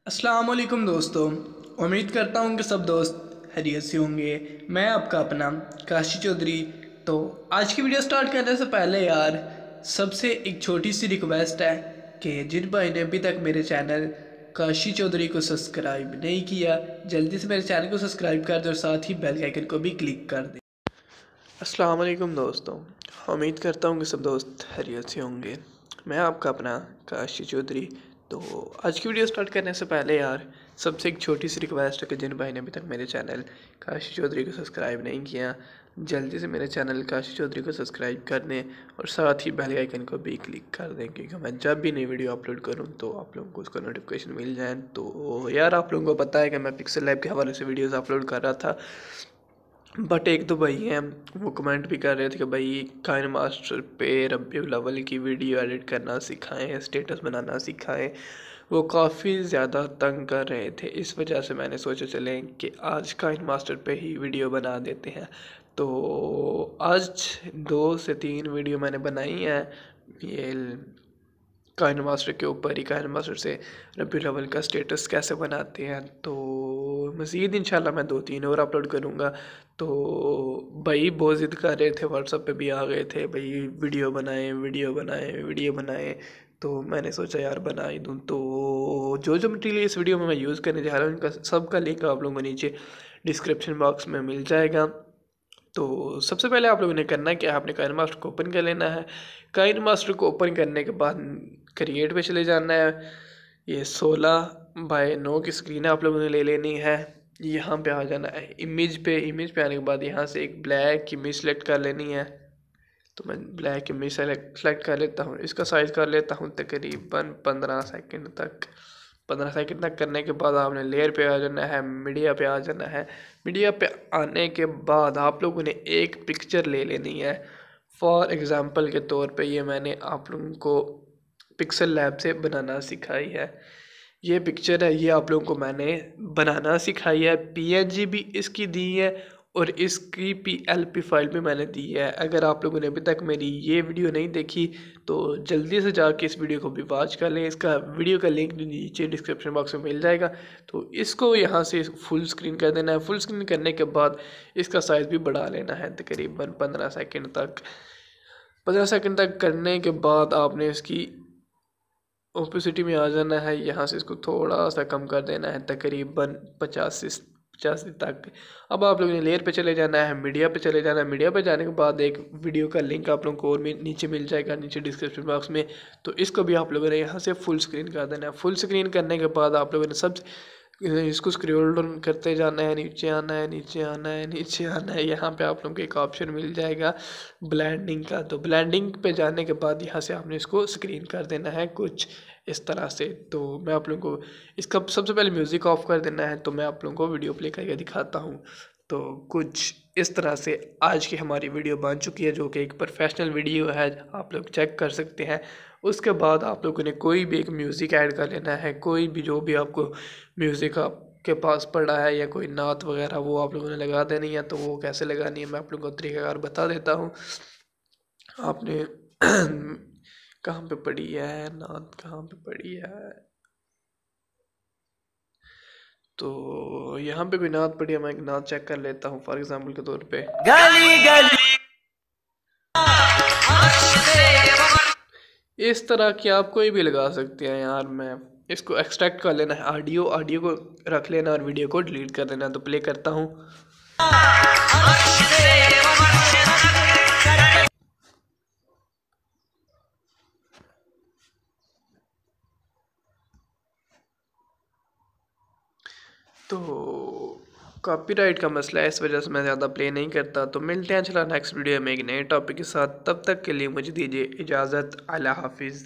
अस्सलाम वालेकुम दोस्तों। उम्मीद करता हूँ कि सब दोस्त खैरियत से होंगे। मैं आपका अपना काशी चौधरी। तो आज की वीडियो स्टार्ट करने से पहले यार सबसे एक छोटी सी रिक्वेस्ट है कि जिन भाई ने अभी तक मेरे चैनल काशी चौधरी को सब्सक्राइब नहीं किया, जल्दी से मेरे चैनल को सब्सक्राइब कर दे और साथ ही बेल आइकन को भी क्लिक कर दे। अस्सलाम वालेकुम दोस्तों, उम्मीद करता हूँ कि सब दोस्त खैरियत से होंगे। मैं आपका अपना काशी चौधरी। तो आज की वीडियो स्टार्ट करने से पहले यार सबसे एक छोटी सी रिक्वेस्ट है कि जिन भाई ने अभी तक मेरे चैनल काशी चौधरी को सब्सक्राइब नहीं किया, जल्दी से मेरे चैनल काशी चौधरी को सब्सक्राइब कर दें और साथ ही बेल आइकन को भी क्लिक कर दें, क्योंकि मैं जब भी नई वीडियो अपलोड करूं तो आप लोगों को उसका नोटिफिकेशन मिल जाए। तो यार आप लोगों को पता है कि मैं पिक्सल लैब के हवाले से वीडियोज़ अपलोड कर रहा था, बट एक दो भाई हैं वो कमेंट भी कर रहे थे कि भाई काइन मास्टर पे रब्बी अव्वल की वीडियो एडिट करना सिखाएं, स्टेटस बनाना सिखाएं। वो काफ़ी ज़्यादा तंग कर रहे थे, इस वजह से मैंने सोचा चलें कि आज काइन मास्टर पे ही वीडियो बना देते हैं। तो आज 2 से 3 वीडियो मैंने बनाई हैं ये काइन मास्टर के ऊपर ही, काइन मास्टर से रब्बी अव्वल का स्टेटस कैसे बनाते हैं। तो मज़ीद इंशाल्लाह मैं 2-3 और अपलोड करूँगा। तो भाई बहुत ज़िद कर रहे थे, व्हाट्सएप पे भी आ गए थे भाई वीडियो बनाएं वीडियो बनाएं वीडियो बनाएं। तो मैंने सोचा यार बना ही दूँ। तो जो जो मटेरियल इस वीडियो में मैं यूज़ करने जा रहा हूँ उनका सबका लिंक आप लोगों को नीचे डिस्क्रिप्शन बॉक्स में मिल जाएगा। तो सबसे पहले आप लोगों ने करना है कि आपने काइन मास्टर को ओपन कर लेना है। काइन मास्टर को ओपन करने के बाद क्रिएट पे चले जाना है। ये 16:9 की स्क्रीन आप लोगों ने ले लेनी है। यहाँ पे आ जाना है इमेज पे। इमेज पे आने के बाद यहाँ से एक ब्लैक इमेज सेलेक्ट कर लेनी है। तो मैं ब्लैक इमेज सेलेक्ट कर लेता हूँ। इसका साइज़ कर लेता हूँ तकरीबन 15 सेकंड तक। 15 सेकंड तक करने के बाद आपने लेयर पे आ जाना है, मीडिया पे आ जाना है। मीडिया पे आने के बाद आप लोगों ने एक पिक्चर ले लेनी है। फॉर एग्ज़ाम्पल के तौर पे ये मैंने आप लोगों को पिक्सल लैब से बनाना सिखाई है। ये पिक्चर है, ये आप लोगों को मैंने बनाना सिखाई है। पीएनजी भी इसकी दी है और इसकी पीएलपी फाइल भी मैंने दी है। अगर आप लोगों ने अभी तक मेरी ये वीडियो नहीं देखी तो जल्दी से जाके इस वीडियो को भी वॉच कर लें। इसका वीडियो का लिंक नीचे डिस्क्रिप्शन बॉक्स में मिल जाएगा। तो इसको यहाँ से फुल स्क्रीन कर देना है। फुल स्क्रीन करने के बाद इसका साइज़ भी बढ़ा लेना है तकरीबन 15 सेकंड तक। 15 सेकंड तक करने के बाद आपने इसकी ओपेसिटी में आ जाना है। यहाँ से इसको थोड़ा सा कम कर देना है तकरीबन 85 तक। अब आप लोगों ने लेयर पे चले जाना है, मीडिया पे चले जाना है। मीडिया पे जाने के बाद एक वीडियो का लिंक आप लोगों को और नीचे मिल जाएगा, नीचे डिस्क्रिप्शन बॉक्स में। तो इसको भी आप लोगों ने यहाँ से फुल स्क्रीन कर देना है। फुल स्क्रीन करने के बाद आप लोगों ने सब इसको स्क्रॉल डाउन करते जाना है, नीचे आना है, नीचे आना है, नीचे आना है। यहाँ पे आप लोगों को एक ऑप्शन मिल जाएगा ब्लेंडिंग का। तो ब्लेंडिंग पे जाने के बाद यहाँ से आपने इसको स्क्रीन कर देना है कुछ इस तरह से। तो मैं आप लोगों को इसका सबसे पहले म्यूज़िक ऑफ कर देना है। तो मैं आप लोगों को वीडियो प्ले करके दिखाता हूँ। तो कुछ इस तरह से आज की हमारी वीडियो बन चुकी है, जो कि एक प्रोफेशनल वीडियो है, आप लोग चेक कर सकते हैं। उसके बाद आप लोगों ने कोई भी एक म्यूज़िक ऐड कर लेना है। कोई भी जो भी आपको म्यूज़िक आपके पास पड़ा है या कोई नात वगैरह वो आप लोगों ने लगा देनी है। तो वो कैसे लगानी है मैं आप लोगों को तरीक़ाकार बता देता हूँ। आपने कहाँ पे पड़ी है नात, कहाँ पे पड़ी है? तो यहाँ पे कोई नात पड़ी है, मैं एक नात चेक कर लेता हूँ फॉर एग्जांपल के तौर पे। गली गली इस तरह की आप कोई भी लगा सकते हैं यार। मैं इसको एक्सट्रैक्ट कर लेना है ऑडियो को रख लेना और वीडियो को डिलीट कर देना। तो प्ले करता हूँ। तो कॉपीराइट का मसला है, इस वजह से मैं ज़्यादा प्ले नहीं करता। तो मिलते हैं चला नेक्स्ट वीडियो में एक नए टॉपिक के साथ। तब तक के लिए मुझे दीजिए इजाज़त। अल्लाह हाफिज़।